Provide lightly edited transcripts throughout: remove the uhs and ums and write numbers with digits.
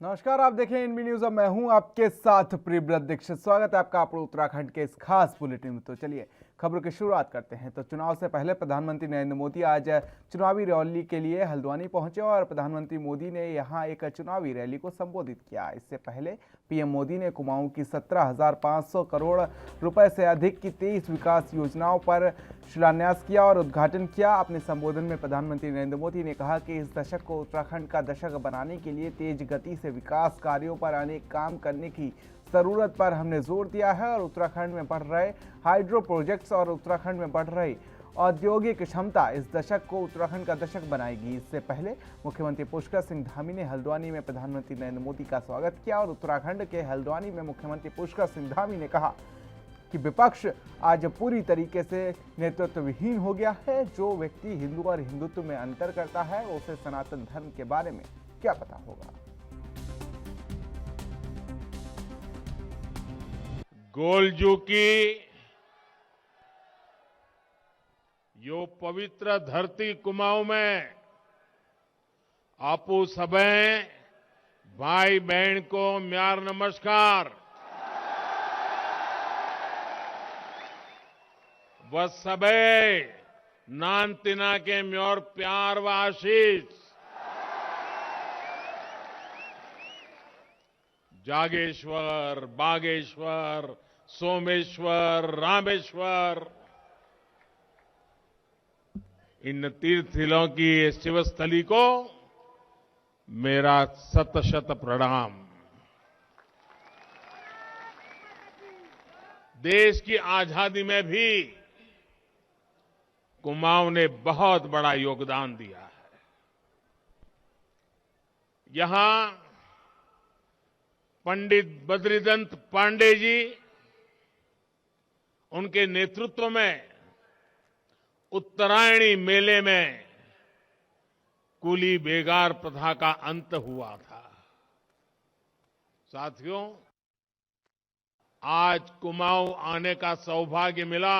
नमस्कार, आप देखें इनबी न्यूज और मैं हूं आपके साथ प्रियव्रत दीक्षित। स्वागत है आपका अपने उत्तराखंड के इस खास बुलेटिन में। तो चलिए खबरों की शुरुआत करते हैं। तो चुनाव से पहले प्रधानमंत्री नरेंद्र मोदी आज चुनावी रैली के लिए हल्द्वानी पहुंचे और प्रधानमंत्री मोदी ने यहां एक चुनावी रैली को संबोधित किया। इससे पहले पीएम मोदी ने कुमाऊं की 17,500 करोड़ रुपए से अधिक की 23 विकास योजनाओं पर शिलान्यास किया और उद्घाटन किया। अपने संबोधन में प्रधानमंत्री नरेंद्र मोदी ने कहा कि इस दशक को उत्तराखंड का दशक बनाने के लिए तेज गति से विकास कार्यों पर अनेक काम करने की जरूरत पर हमने जोर दिया है और उत्तराखंड में बढ़ रहे हाइड्रो प्रोजेक्ट्स और उत्तराखंड में बढ़ रही औद्योगिक क्षमता इस दशक को उत्तराखंड का दशक बनाएगी। इससे पहले मुख्यमंत्री पुष्कर सिंह धामी ने हल्द्वानी में प्रधानमंत्री नरेंद्र मोदी का स्वागत किया और उत्तराखंड के हल्द्वानी में मुख्यमंत्री पुष्कर सिंह धामी ने कहा कि विपक्ष आज पूरी तरीके से नेतृत्व विहीन हो गया है। जो व्यक्ति हिंदू और हिंदुत्व में अंतर करता है उसे सनातन धर्म के बारे में क्या पता होगा। गोलजू की यो पवित्र धरती कुमाऊं में आपू सबे भाई बहन को म्यार नमस्कार। वह सबे नान तिना के म्योर प्यार व आशीष। जागेश्वर, बागेश्वर, सोमेश्वर, रामेश्वर, इन तीर्थस्थलों की शिवस्थली को मेरा शत शत प्रणाम। देश की आजादी में भी कुमाऊं ने बहुत बड़ा योगदान दिया है। यहां पंडित बद्रीदत्त पांडे जी, उनके नेतृत्व में उत्तरायणी मेले में कुली बेगार प्रथा का अंत हुआ था। साथियों, आज कुमाऊं आने का सौभाग्य मिला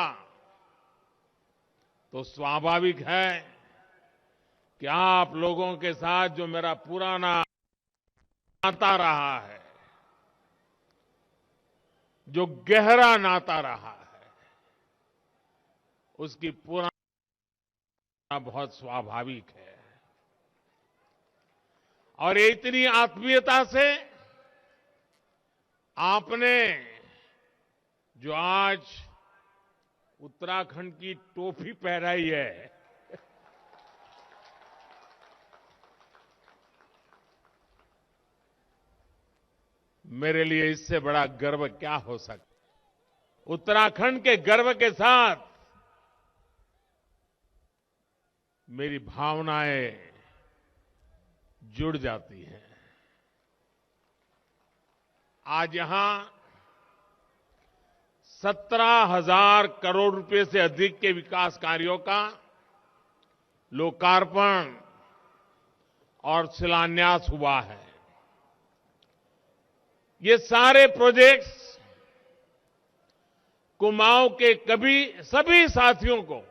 तो स्वाभाविक है कि आप लोगों के साथ जो मेरा पुराना नाता रहा है, जो गहरा नाता रहा है, उसकी पुराना बहुत स्वाभाविक है। और इतनी आत्मीयता से आपने जो आज उत्तराखंड की टोपी पहनाई है, मेरे लिए इससे बड़ा गर्व क्या हो सकता। उत्तराखंड के गर्व के साथ मेरी भावनाएं जुड़ जाती हैं। आज यहां 17,000 करोड़ रुपए से अधिक के विकास कार्यों का लोकार्पण और शिलान्यास हुआ है। ये सारे प्रोजेक्ट्स कुमाऊं के सभी साथियों को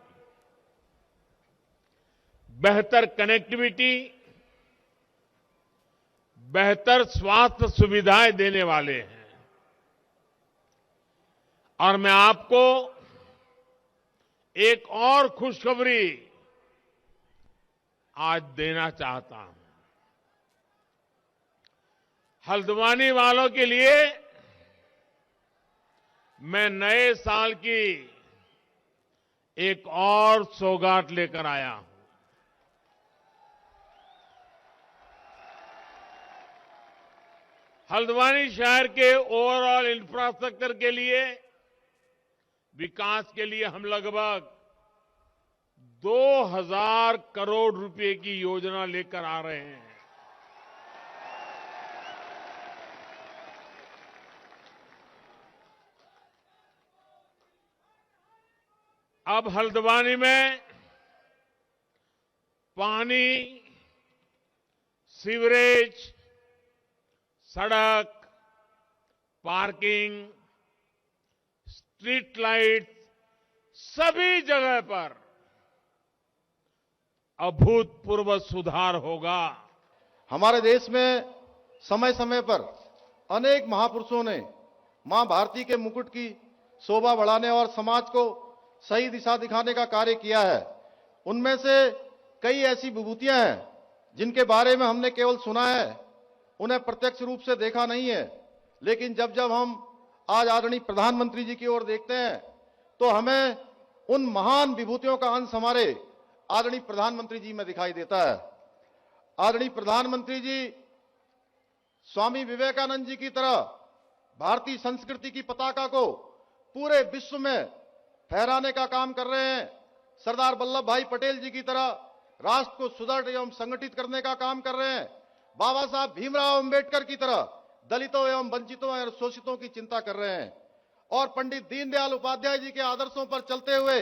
बेहतर कनेक्टिविटी, बेहतर स्वास्थ्य सुविधाएं देने वाले हैं। और मैं आपको एक और खुशखबरी आज देना चाहता हूं। हल्द्वानी वालों के लिए मैं नए साल की एक और सौगात लेकर आया हूं। हल्द्वानी शहर के ओवरऑल इंफ्रास्ट्रक्चर के लिए, विकास के लिए हम लगभग 2,000 करोड़ रुपए की योजना लेकर आ रहे हैं। अब हल्द्वानी में पानी, सीवरेज, सड़क, पार्किंग, स्ट्रीट लाइट, सभी जगह पर अभूतपूर्व सुधार होगा। हमारे देश में समय समय पर अनेक महापुरुषों ने मां भारती के मुकुट की शोभा बढ़ाने और समाज को सही दिशा दिखाने का कार्य किया है। उनमें से कई ऐसी विभूतियां हैं जिनके बारे में हमने केवल सुना है, उन्हें प्रत्यक्ष रूप से देखा नहीं है। लेकिन जब जब हम आज आदरणीय प्रधानमंत्री जी की ओर देखते हैं तो हमें उन महान विभूतियों का अंश हमारे आदरणीय प्रधानमंत्री जी में दिखाई देता है। आदरणीय प्रधानमंत्री जी स्वामी विवेकानंद जी की तरह भारतीय संस्कृति की पताका को पूरे विश्व में फहराने का काम कर रहे हैं। सरदार वल्लभ भाई पटेल जी की तरह राष्ट्र को सुदृढ़ एवं संगठित करने का काम कर रहे हैं। बाबा साहब भीमराव अंबेडकर की तरह दलितों एवं वंचितों और शोषितों की चिंता कर रहे हैं और पंडित दीनदयाल उपाध्याय जी के आदर्शों पर चलते हुए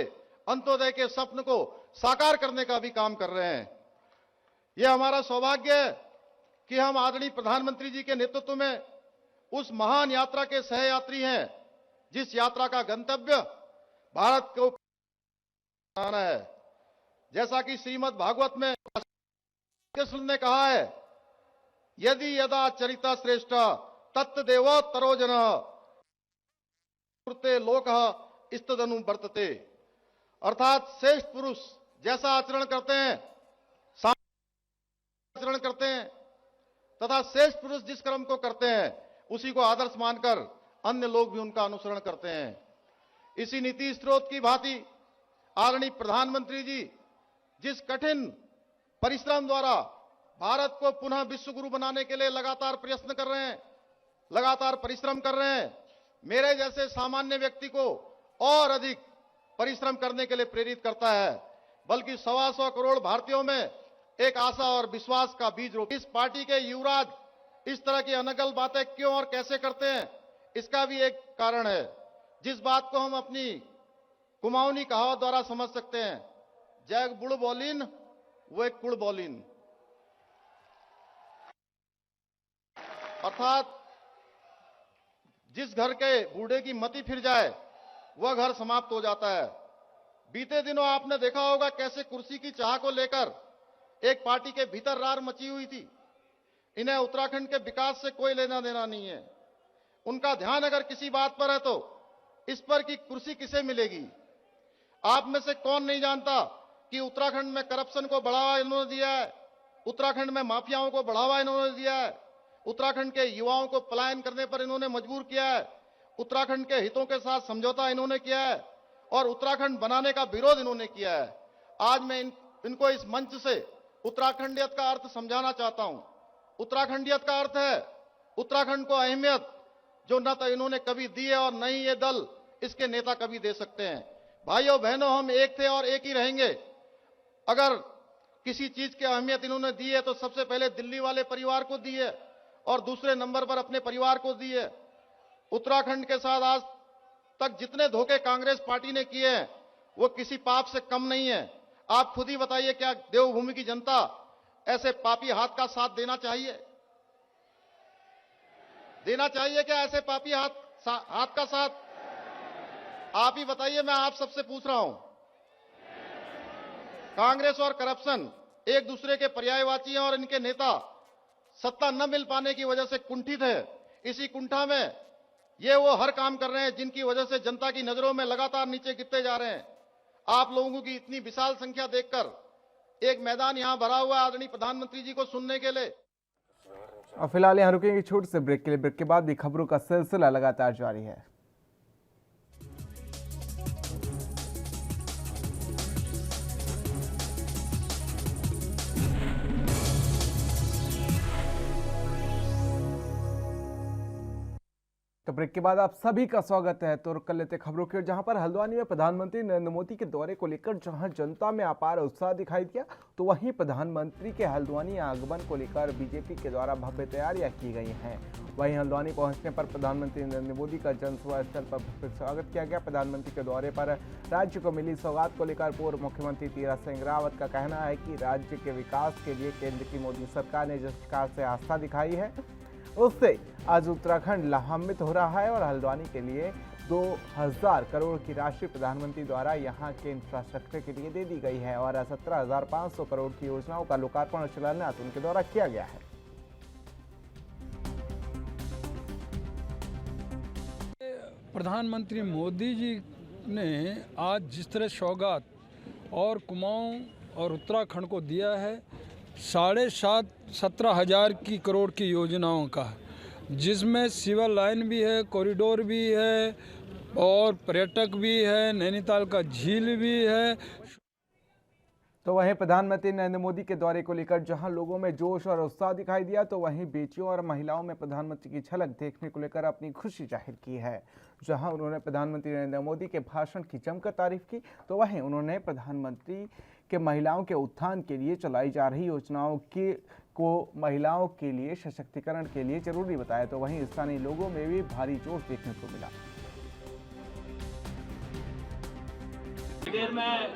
अंत्योदय के स्वप्न को साकार करने का भी काम कर रहे हैं। यह हमारा सौभाग्य है कि हम आदरणीय प्रधानमंत्री जी के नेतृत्व में उस महान यात्रा के सहयात्री हैं जिस यात्रा का गंतव्य भारत को बनाना है। जैसा कि श्रीमद् भागवत में कृष्ण ने कहा है, यदि यदा चरिता श्रेष्ठ तत्देवोत्तरो जन लोक स्तदनु वर्तते। अर्थात श्रेष्ठ पुरुष जैसा आचरण करते हैं, आचरण करते हैं तथा श्रेष्ठ पुरुष जिस कर्म को करते हैं उसी को आदर्श मानकर अन्य लोग भी उनका अनुसरण करते हैं। इसी नीति स्रोत की भांति आदरणीय प्रधानमंत्री जी जिस कठिन परिश्रम द्वारा भारत को पुनः विश्व गुरु बनाने के लिए लगातार प्रयत्न कर रहे हैं, लगातार परिश्रम कर रहे हैं, मेरे जैसे सामान्य व्यक्ति को और अधिक परिश्रम करने के लिए प्रेरित करता है। बल्कि 125 करोड़ भारतीयों में एक आशा और विश्वास का बीज रोप। इस पार्टी के युवराज इस तरह की अनगल बातें क्यों और कैसे करते हैं, इसका भी एक कारण है जिस बात को हम अपनी कुमाऊनी कहावत द्वारा समझ सकते हैं, जैग बुड़ बोलिन वो एक कुड़ बोलिन। अर्थात जिस घर के बूढ़े की मति फिर जाए वह घर समाप्त हो जाता है। बीते दिनों आपने देखा होगा कैसे कुर्सी की चाह को लेकर एक पार्टी के भीतर रार मची हुई थी। इन्हें उत्तराखंड के विकास से कोई लेना देना नहीं है। उनका ध्यान अगर किसी बात पर है तो इस पर कि कुर्सी किसे मिलेगी। आप में से कौन नहीं जानता कि उत्तराखंड में करप्शन को बढ़ावा इन्होंने दिया है, उत्तराखंड में माफियाओं को बढ़ावा इन्होंने दिया है, उत्तराखंड के युवाओं को पलायन करने पर इन्होंने मजबूर किया है, उत्तराखंड के हितों के साथ समझौता इन्होंने किया है और उत्तराखंड बनाने का विरोध इन्होंने किया है। आज मैं इनको इस मंच से उत्तराखंडियत का अर्थ समझाना चाहता हूं। उत्तराखंडियत का अर्थ है उत्तराखंड को अहमियत जो न तो इन्होंने कभी दी है और न ही ये दल इसके नेता कभी दे सकते हैं। भाइयों बहनों, हम एक थे और एक ही रहेंगे। अगर किसी चीज की अहमियत इन्होंने दी है तो सबसे पहले दिल्ली वाले परिवार को दी है और दूसरे नंबर पर अपने परिवार को दी है। उत्तराखंड के साथ आज तक जितने धोखे कांग्रेस पार्टी ने किए हैं वो किसी पाप से कम नहीं है। आप खुद ही बताइए, क्या देवभूमि की जनता ऐसे पापी हाथ का साथ देना चाहिए? देना चाहिए क्या ऐसे पापी हाथ का साथ? आप ही बताइए, मैं आप सबसे पूछ रहा हूं। कांग्रेस और करप्शन एक दूसरे के पर्यायवाची हैं और इनके नेता सत्ता न मिल पाने की वजह से कुंठित है। इसी कुंठा में ये वो हर काम कर रहे हैं जिनकी वजह से जनता की नजरों में लगातार नीचे गिरते जा रहे हैं। आप लोगों की इतनी विशाल संख्या देखकर एक मैदान यहां भरा हुआ है आदरणीय प्रधानमंत्री जी को सुनने के लिए। और फिलहाल यहाँ रुकेंगे छोटे से ब्रेक के लिए। ब्रेक के बाद भी खबरों का सिलसिला लगातार जारी है। तो ब्रेक के बाद आप सभी का स्वागत है। तो रुक कर लेते खबरों की ओर, जहां पर हल्द्वानी में प्रधानमंत्री नरेंद्र मोदी के दौरे को लेकर जहां जनता में अपार उत्साह दिखाई दिया, तो वहीं प्रधानमंत्री के हल्द्वानी आगमन को लेकर बीजेपी के द्वारा भव्य तैयारियां की गई हैं। वहीं हल्द्वानी पहुंचने पर प्रधानमंत्री नरेंद्र मोदी का जनसभा स्थल पर भव्य स्वागत किया गया। प्रधानमंत्री के दौरे पर राज्य को मिली सौगात को लेकर पूर्व मुख्यमंत्री तीरथ सिंह रावत का कहना है कि राज्य के विकास के लिए केंद्र की मोदी सरकार ने जिस प्रकार से आस्था दिखाई है उससे आज उत्तराखंड लाभान्वित हो रहा है और हल्द्वानी के लिए 2000 करोड़ की राशि प्रधानमंत्री द्वारा यहां के इंफ्रास्ट्रक्चर के लिए दे दी गई है और 17,500 करोड़ की योजनाओं का लोकार्पण और शिलान्यास उनके द्वारा किया गया है। प्रधानमंत्री मोदी जी ने आज जिस तरह सौगात और कुमाऊं और उत्तराखंड को दिया है 17,500 की करोड़ की योजनाओं का, जिसमें सिविल लाइन भी है, कॉरिडोर भी है और पर्यटक भी है, नैनीताल का झील भी है। तो वहीं प्रधानमंत्री नरेंद्र मोदी के दौरे को लेकर जहां लोगों में जोश और उत्साह दिखाई दिया, तो वहीं बेटियों और महिलाओं में प्रधानमंत्री की झलक देखने को लेकर अपनी खुशी जाहिर की है। जहां उन्होंने प्रधानमंत्री नरेंद्र मोदी के भाषण की जमकर तारीफ की, तो वहीं उन्होंने प्रधानमंत्री के महिलाओं के उत्थान के लिए चलाई जा रही योजनाओं को महिलाओं के लिए सशक्तिकरण के लिए जरूरी बताया। तो वहीं स्थानीय लोगों में भी भारी जोश देखने को मिला।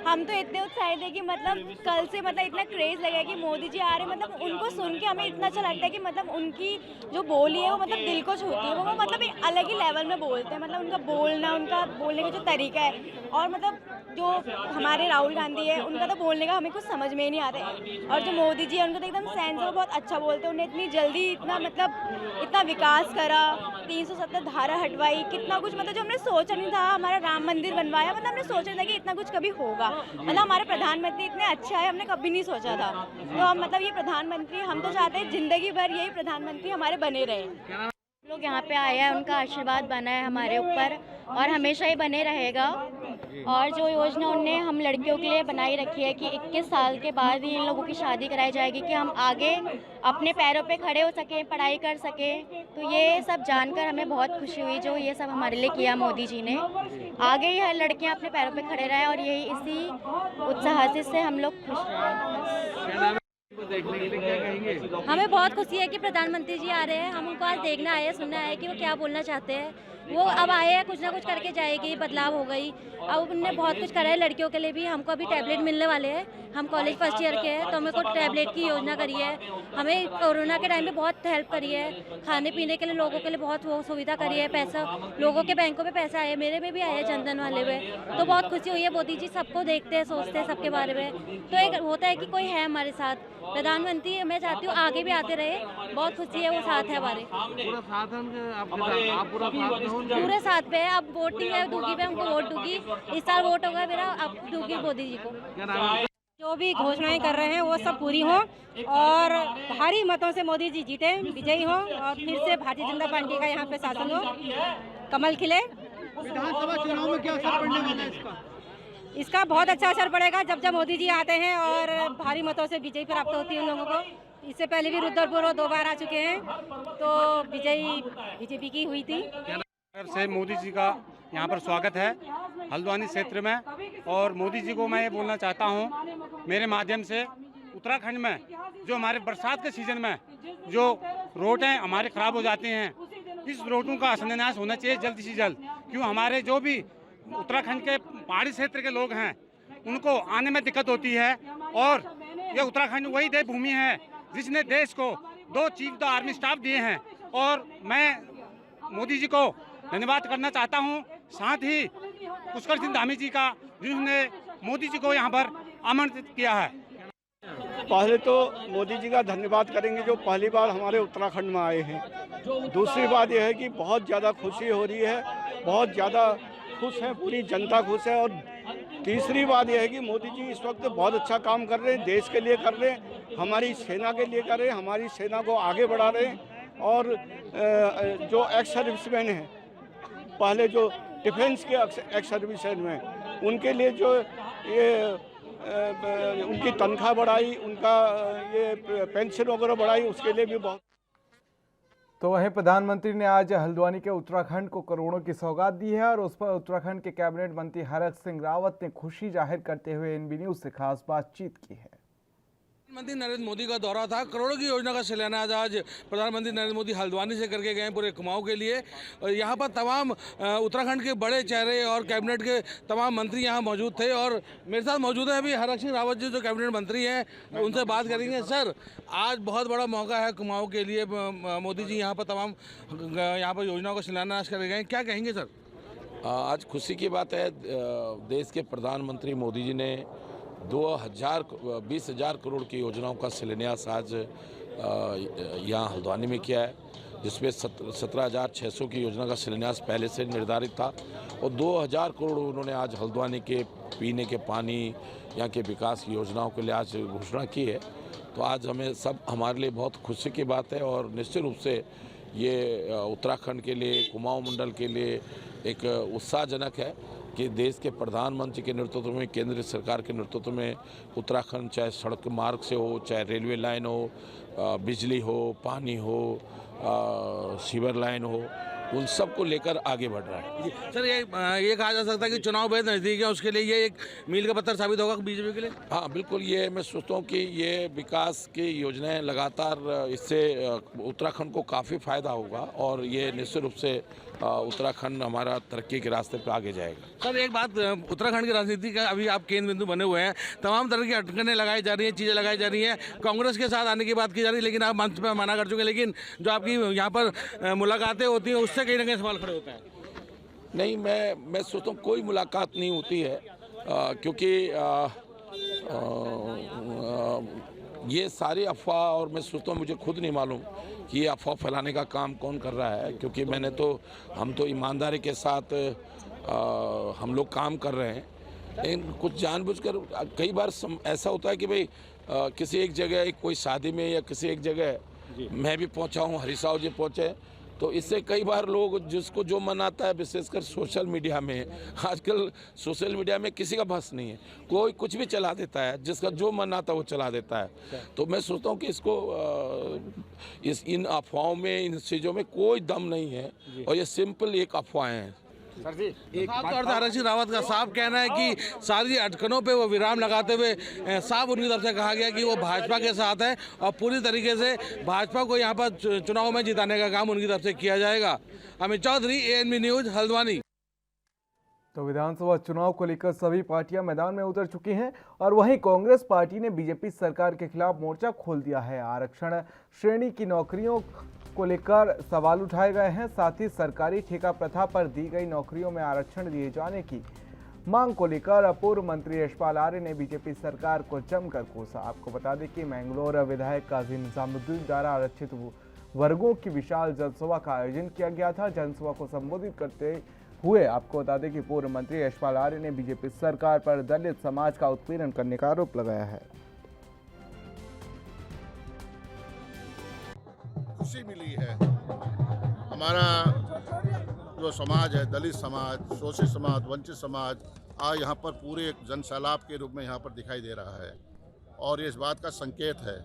हम तो इतने उत्साहित है कि मतलब कल से मतलब इतना क्रेज लगा कि मोदी जी आ रहे, मतलब उनको सुन के हमें इतना अच्छा लगता है कि मतलब उनकी जो बोली है वो मतलब दिल को छूती है। वो मतलब एक अलग ही लेवल में बोलते हैं, मतलब उनका बोलना, उनका बोलने का जो तरीका है, और मतलब जो हमारे राहुल गांधी है उनका तो बोलने का हमें कुछ समझ में ही नहीं आता है। और जो मोदी जी है उनको तो एकदम सेंस है, वो बहुत अच्छा बोलते हैं। उन्हें इतनी जल्दी इतना विकास करा, 370 धारा हटवाई, कितना कुछ मतलब जो हमने सोचा नहीं था। हमारा राम मंदिर बनवाया, मतलब हमने सोचा नहीं था कि इतना कुछ कभी होगा। मतलब हमारे प्रधानमंत्री इतने अच्छा है, हमने कभी नहीं सोचा था। तो हम मतलब ये प्रधानमंत्री हम तो चाहते हैं जिंदगी भर यही प्रधानमंत्री हमारे बने रहे। लोग यहाँ पे आए हैं, उनका आशीर्वाद बना है हमारे ऊपर और हमेशा ही बने रहेगा। और जो योजना उनने हम लड़कियों के लिए बनाई रखी है कि 21 साल के बाद ही इन लोगों की शादी कराई जाएगी कि हम आगे अपने पैरों पे खड़े हो सकें, पढ़ाई कर सकें। तो ये सब जानकर हमें बहुत खुशी हुई जो ये सब हमारे लिए किया मोदी जी ने। आगे ही हर लड़कियां अपने पैरों पे खड़े रहें और यही इसी उत्साह से हम लोग खुश रहें। हमें बहुत खुशी है कि प्रधानमंत्री जी आ रहे हैं। हम उनको आज देखने आए हैं, सुनने आए कि वो क्या बोलना चाहते हैं। वो अब आए हैं, कुछ ना कुछ करके जाएगी, बदलाव हो गई। अब उनने बहुत कुछ करा है लड़कियों के लिए भी। हमको अभी टैबलेट मिलने वाले हैं, हम कॉलेज फर्स्ट ईयर के हैं, तो हमें को टैबलेट की योजना करी है। हमें कोरोना के टाइम में बहुत हेल्प करी है, खाने पीने के लिए लोगों के लिए बहुत वो सुविधा करी है। पैसा लोगों के बैंकों में पैसा आए, मेरे में भी आए हैं जनधन वाले में, तो बहुत खुशी हुई है। मोदी जी सबको देखते हैं, सोचते हैं सबके बारे में, तो एक होता है कि कोई है हमारे साथ। प्रधानमंत्री मैं चाहती हूँ आगे भी आते रहे, बहुत खुशी है, वो साथ है हमारे, पूरे साथ पे है। अब वोटिंग है, दूंगी पे हमको वोट दूंगी, इस साल वोट होगा मेरा, अब दूंगी मोदी जी को। जो भी घोषणाएं कर रहे हैं वो सब पूरी हों और भारी मतों से मोदी जी जीते, विजयी हों और फिर से भारतीय जनता पार्टी का यहाँ पे शासन हो, कमल खिले। विधानसभा चुनाव में क्या असर पड़ने वाला है इसका बहुत अच्छा असर पड़ेगा जब मोदी जी आते हैं और भारी मतों से विजयी प्राप्त होती है उन लोगों को। इससे पहले भी रुद्रपुर 2 बार आ चुके हैं, तो विजयी बीजेपी की हुई थी। से मोदी जी का यहाँ पर स्वागत है हल्द्वानी क्षेत्र में, और मोदी जी को मैं ये बोलना चाहता हूँ मेरे माध्यम से, उत्तराखंड में जो हमारे बरसात के सीजन में जो रोड हैं हमारे ख़राब हो जाते हैं, इस रोडों का शिलान्यास होना चाहिए जल्द से जल्द। क्यों हमारे जो भी उत्तराखंड के पहाड़ी क्षेत्र के लोग हैं उनको आने में दिक्कत होती है, और ये उत्तराखंड वही देवभूमि है जिसने देश को 2 चीफ द आर्मी स्टाफ दिए हैं, और मैं मोदी जी को धन्यवाद करना चाहता हूं, साथ ही पुष्कर सिंह धामी जी का जिन्होंने मोदी जी को यहां पर आमंत्रित किया है। पहले तो मोदी जी का धन्यवाद करेंगे जो पहली बार हमारे उत्तराखंड में आए हैं। दूसरी बात यह है कि बहुत ज़्यादा खुशी हो रही है, बहुत ज़्यादा खुश है, पूरी जनता खुश है। और तीसरी बात यह है कि मोदी जी इस वक्त बहुत अच्छा काम कर रहे हैं, देश के लिए कर रहे हैं, हमारी सेना के लिए कर रहे हैं, हमारी सेना को आगे बढ़ा रहे हैं। और जो एक्स सर्विसमैन हैं, पहले जो डिफेंस के एक्स सर्विसमैन में, उनके लिए जो ये उनकी तनख्वाह बढ़ाई, उनका ये पेंशन वगैरह बढ़ाई, उसके लिए भी बहुत। तो वहीं प्रधानमंत्री ने आज हल्द्वानी के उत्तराखंड को करोड़ों की सौगात दी है, और उस पर उत्तराखंड के कैबिनेट मंत्री हरक सिंह रावत ने खुशी जाहिर करते हुए एनबी न्यूज से खास बातचीत की है। प्रधानमंत्री नरेंद्र मोदी का दौरा था, करोड़ों की योजना का शिलान्यास आज प्रधानमंत्री नरेंद्र मोदी हल्द्वानी से करके गए पूरे कुमाऊं के लिए। यहाँ पर तमाम उत्तराखंड के बड़े चेहरे और कैबिनेट के तमाम मंत्री यहाँ मौजूद थे, और मेरे साथ मौजूद है अभी हरक सिंह रावत जी जो कैबिनेट मंत्री हैं, उनसे बात करेंगे। सर, आज बहुत बड़ा मौका है कुमाऊं के लिए, मोदी जी यहाँ पर तमाम यहाँ पर योजनाओं का शिलान्यास कर गए, क्या कहेंगे सर? आज खुशी की बात है, देश के प्रधानमंत्री मोदी जी ने 20,000 करोड़ की योजनाओं का शिलान्यास आज यहाँ हल्द्वानी में किया है, जिसमें 17,600 की योजना का शिलान्यास पहले से निर्धारित था और 2,000 करोड़ उन्होंने आज हल्द्वानी के पीने के पानी, यहाँ के विकास की योजनाओं के लिए आज घोषणा की है। तो आज हमारे लिए बहुत खुशी की बात है और निश्चित रूप से ये उत्तराखंड के लिए, कुमाऊं मंडल के लिए एक उत्साहजनक है कि देश के प्रधानमंत्री के नेतृत्व में, केंद्र सरकार के नेतृत्व में उत्तराखंड चाहे सड़क मार्ग से हो, चाहे रेलवे लाइन हो, बिजली हो, पानी हो, सीवर लाइन हो, उन सब को लेकर आगे बढ़ रहा है। सर ये कहा जा सकता है कि चुनाव बेहद नज़दीक है, उसके लिए ये एक मील का पत्थर साबित होगा बीजेपी के लिए। हाँ बिल्कुल, ये मैं सोचता हूँ कि ये विकास की योजनाएं लगातार, इससे उत्तराखंड को काफ़ी फायदा होगा और ये निश्चित रूप से उत्तराखंड हमारा तरक्की के रास्ते पर आगे जाएगा। सर एक बात, उत्तराखंड की राजनीति का अभी आप केंद्र बिंदु बने हुए हैं, तमाम तरह की अटकनें लगाई जा रही हैं, चीज़ें लगाई जा रही हैं, कांग्रेस के साथ आने की बात की जा रही है, लेकिन आप मंच पर मना कर चुके हैं। लेकिन जो आपकी यहाँ पर मुलाकातें होती हैं उससे कहीं ना कहीं सवाल खड़े होते हैं। नहीं, मैं सोचता हूँ कोई मुलाकात नहीं होती है, क्योंकि ये सारी अफवाह, और मैं सोचता हूँ मुझे खुद नहीं मालूम कि ये अफवाह फैलाने का काम कौन कर रहा है, क्योंकि हम तो ईमानदारी के साथ हम लोग काम कर रहे हैं। लेकिन कुछ जानबूझकर कई बार ऐसा होता है कि भाई किसी एक जगह कोई शादी में या किसी एक जगह मैं भी पहुंचा हूं, हरीश राव जी पहुंचे, तो इससे कई बार लोग जिसको जो मन आता है, विशेषकर सोशल मीडिया में, आजकल सोशल मीडिया में किसी का बस नहीं है, कोई कुछ भी चला देता है, जिसका जो मन आता है वो चला देता है। तो मैं सोचता हूँ कि इन अफवाहों में, इन चीज़ों में कोई दम नहीं है और ये सिंपल एक अफवाहें हैं। सर जी खासतौर से हरीश सिंह रावत का साफ कहना है कि सारी अटकनों पे वो विराम लगाते हुए साफ उनकी तरफ से कहा गया कि वो भाजपा के साथ है और पूरी तरीके से भाजपा को यहाँ पर चुनाव में जिताने का काम उनकी तरफ से किया जाएगा। Amit Chaudhary, ANB news, Haldwani. तो विधानसभा चुनाव को लेकर सभी पार्टियां मैदान में उतर चुकी हैं और वहीं कांग्रेस पार्टी ने बीजेपी सरकार के खिलाफ मोर्चा खोल दिया है। आरक्षण श्रेणी की नौकरियों को लेकर सवाल उठाए गए हैं, साथ ही सरकारी ठेका प्रथा पर दी गई नौकरियों में आरक्षण दिए जाने की मांग को लेकर पूर्व मंत्री यशपाल आर्य ने बीजेपी सरकार को जमकर कोसा। आपको बता दें कि मैंगलोर विधायक काजी निजामुद्दीन द्वारा आरक्षित वर्गों की विशाल जनसभा का आयोजन किया गया था। जनसभा को संबोधित करते हुए आपको बता दें कि पूर्व मंत्री यशपाल आर्य ने बीजेपी सरकार पर दलित समाज का उत्पीड़न करने का आरोप लगाया है। खुशी मिली है, हमारा जो समाज है, दलित समाज, शोषित समाज, वंचित समाज, आज यहाँ पर पूरे एक जनसैलाब के रूप में यहाँ पर दिखाई दे रहा है और ये इस बात का संकेत है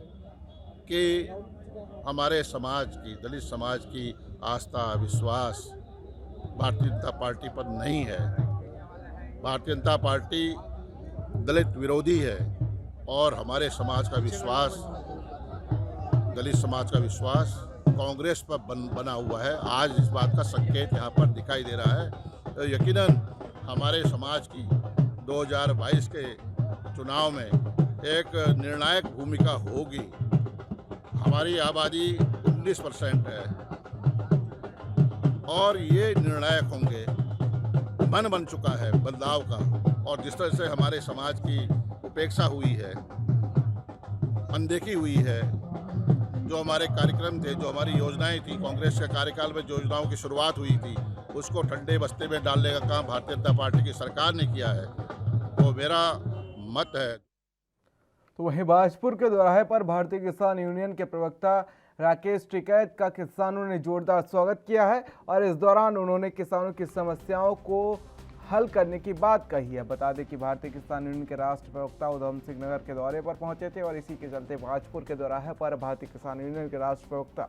कि हमारे समाज की, दलित समाज की आस्था, विश्वास भारतीय जनता पार्टी पर नहीं है। भारतीय जनता पार्टी दलित विरोधी है और हमारे समाज का विश्वास, दलित समाज का विश्वास कांग्रेस पर बना हुआ है। आज इस बात का संकेत यहाँ पर दिखाई दे रहा है। तो यकीनन हमारे समाज की 2022 के चुनाव में एक निर्णायक भूमिका होगी। हमारी आबादी 19% है और ये निर्णायक होंगे। मन बन चुका है बदलाव का और जिस तरह से हमारे समाज की उपेक्षा हुई है, अनदेखी हुई है, जो हमारे कार्यक्रम थे, जो हमारी योजनाएं थी, कांग्रेस के कार्यकाल में जो योजनाओं की शुरुआत हुई थी उसको ठंडे बस्ते में डालने का काम भारतीय जनता पार्टी की सरकार ने किया है। तो मेरा मत है। तो वहीं बाजपुर के दोराहे पर भारतीय किसान यूनियन के प्रवक्ता राकेश टिकैत का किसानों ने जोरदार स्वागत किया है और इस दौरान उन्होंने किसानों की समस्याओं को हल करने की बात कही है। बता दें कि भारतीय किसान यूनियन के राष्ट्रीय प्रवक्ता उधम सिंह नगर के दौरे पर पहुंचे थे और इसी के चलते बाजपुर के दोराहे पर भारतीय किसान यूनियन के राष्ट्रीय प्रवक्ता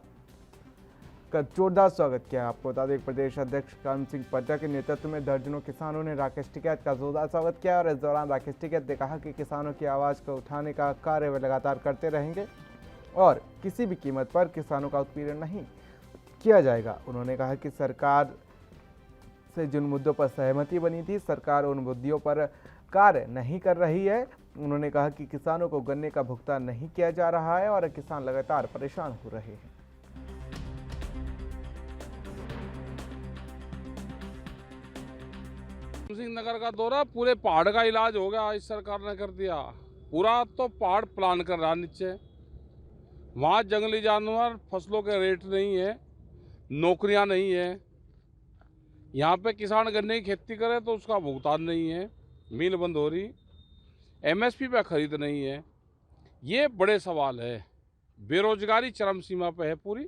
का जोरदार स्वागत किया। आपको बता दें प्रदेश अध्यक्ष कर्म सिंह पड्डा के नेतृत्व में दर्जनों किसानों ने राकेश टिकैत का जोरदार स्वागत किया और इस दौरान राकेश टिकैत ने कहा कि किसानों की आवाज़ को उठाने का कार्य वे लगातार करते रहेंगे और किसी भी कीमत पर किसानों का उत्पीड़न नहीं किया जाएगा। उन्होंने कहा कि सरकार से जिन मुद्दों पर सहमति बनी थी, सरकार उन मुद्दों पर कार्य नहीं कर रही है। उन्होंने कहा कि किसानों को गन्ने का भुगतान नहीं किया जा रहा है और किसान लगातार परेशान हो रहे हैं। सिंह नगर का दौरा, पूरे पहाड़ का इलाज हो गया, इस सरकार ने कर दिया। पूरा तो पहाड़ प्लान कर रहा नीचे, वहाँ जंगली जानवर, फसलों के रेट नहीं है, नौकरियां नहीं है। यहाँ पे किसान गन्ने की खेती करे तो उसका भुगतान नहीं है, मिल बंद हो रही, एमएसपी पे खरीद नहीं है। ये बड़े सवाल है। बेरोजगारी चरम सीमा पे है पूरी,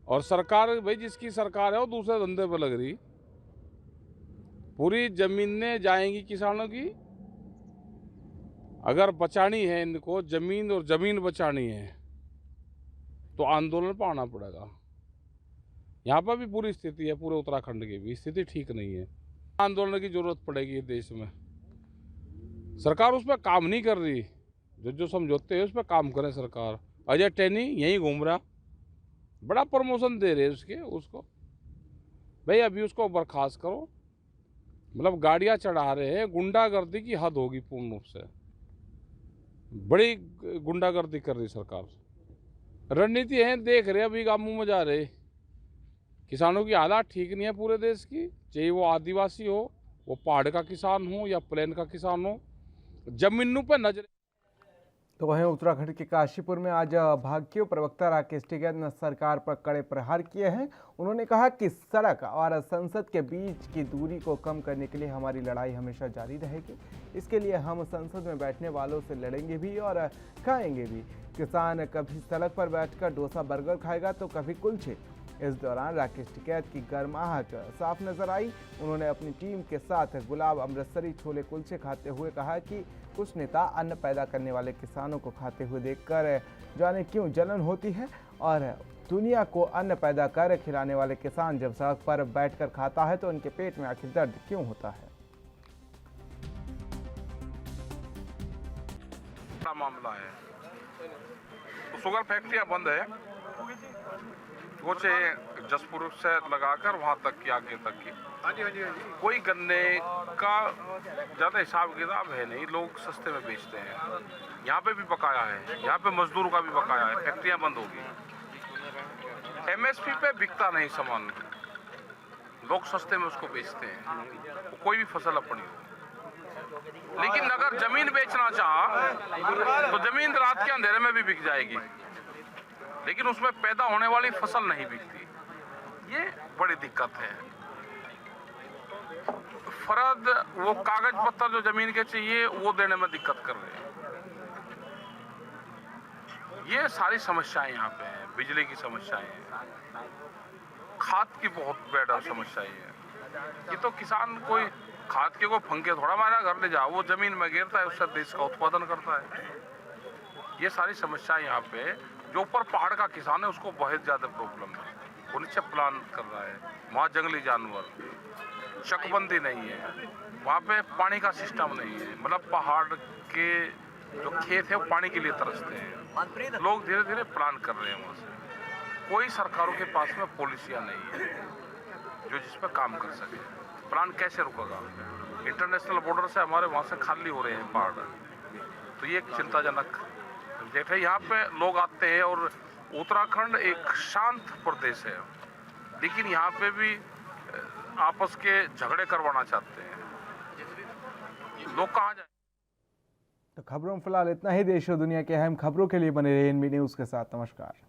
और सरकार, भाई जिसकी सरकार है वो दूसरे धंधे पे लग रही। पूरी जमीनें जाएंगी किसानों की। अगर बचानी है इनको जमीन, और जमीन बचानी है तो आंदोलन पर आना पड़ेगा। यहाँ पर भी पूरी स्थिति है, पूरे उत्तराखंड की भी स्थिति ठीक नहीं है। आंदोलन की जरूरत पड़ेगी देश में। सरकार उस पर काम नहीं कर रही। जो समझौते हैं उस पर काम करे सरकार। अजय टैनी यहीं घूम रहा, बड़ा प्रमोशन दे रहे उसके उसको। भाई अभी उसको बर्खास्त करो। मतलब गाड़ियां चढ़ा रहे हैं, गुंडागर्दी की हद होगी पूर्ण रूप से। बड़ी गुंडागर्दी कर रही सरकार। रणनीति है, देख रहे अभी कामों में जा रहे। किसानों की हालात ठीक नहीं है पूरे देश की, चाहे वो आदिवासी हो, वो पहाड़ का किसान हो या प्लेन का किसान हो, जमीनों पर नजर। तो वहीं उत्तराखंड के काशीपुर में आज भाजपा प्रवक्ता राकेश टिकैत ने सरकार पर कड़े प्रहार किए हैं। उन्होंने कहा कि सड़क और संसद के बीच की दूरी को कम करने के लिए हमारी लड़ाई हमेशा जारी रहेगी। इसके लिए हम संसद में बैठने वालों से लड़ेंगे भी और खाएंगे भी। किसान कभी सड़क पर बैठकर डोसा बर्गर खाएगा तो कभी कुलचे। इस दौरान राकेश टिकैत की गर्माहट साफ नजर आई। उन्होंने अपनी टीम के साथ गुलाब अमृतसरी छोले कुलचे खाते हुए कहा कि कुछ नेता अन्न पैदा करने वाले किसानों को खाते हुए देखकर जाने क्यों जलन होती है, और दुनिया को अन्न पैदा कर खिलाने वाले किसान जब सड़क पर बैठकर खाता है तो उनके पेट में आखिर दर्द क्यों होता है। मामला है, शुगर फैक्ट्रियां बंद है, वो चाहे जसपुर से लगाकर वहां तक की, आगे तक की। कोई गन्ने का ज्यादा हिसाब किताब है नहीं, लोग सस्ते में बेचते हैं। यहाँ पे भी बकाया है, यहाँ पे मजदूरों का भी बकाया है। फैक्ट्रियां बंद होगी, एमएसपी पे बिकता नहीं सामान, लोग सस्ते में उसको बेचते हैं, कोई भी फसल अपनी हो। लेकिन अगर जमीन बेचना चाहा तो जमीन रात के अंधेरे में भी बिक जाएगी, लेकिन उसमें पैदा होने वाली फसल नहीं बिकती। ये बड़ी दिक्कत है। फर्द वो कागज पत्तर जो जमीन के चाहिए वो देने में दिक्कत कर रहे हैं। ये सारी समस्याएं यहाँ पे हैं। बिजली की समस्याएं हैं, खाद की बहुत बेड़ा समस्याएं है। ये तो किसान कोई खाद के को फंके थोड़ा मारा घर ले जाओ, वो जमीन में गिरता है, उससे देश का उत्पादन करता है। ये सारी समस्याएं यहाँ पे, जो ऊपर पहाड़ का किसान है उसको बहुत ज्यादा प्रॉब्लम है। वो नीचे प्लान कर रहा है, वहाँ जंगली जानवर, चकबंदी नहीं है, वहाँ पे पानी का सिस्टम नहीं है। मतलब पहाड़ के जो खेत है वो पानी के लिए तरसते हैं। लोग धीरे धीरे प्लान कर रहे हैं वहाँ से। कोई सरकारों के पास में पॉलिसियाँ नहीं है जो जिस पर काम कर सके। प्लान कैसे रुकेगा? इंटरनेशनल बॉर्डर से हमारे वहाँ से खाली हो रहे हैं पहाड़, तो ये एक चिंताजनक प्रोजेक्ट है। यहाँ पे लोग आते हैं, और उत्तराखंड एक शांत प्रदेश है, लेकिन यहाँ पे भी आपस के झगड़े करवाना चाहते हैं। लोग कहाँ जाए? तो खबरों में फिलहाल इतना ही। देश और दुनिया के अहम खबरों के लिए बने रहिए एनबी न्यूज़ के साथ। नमस्कार।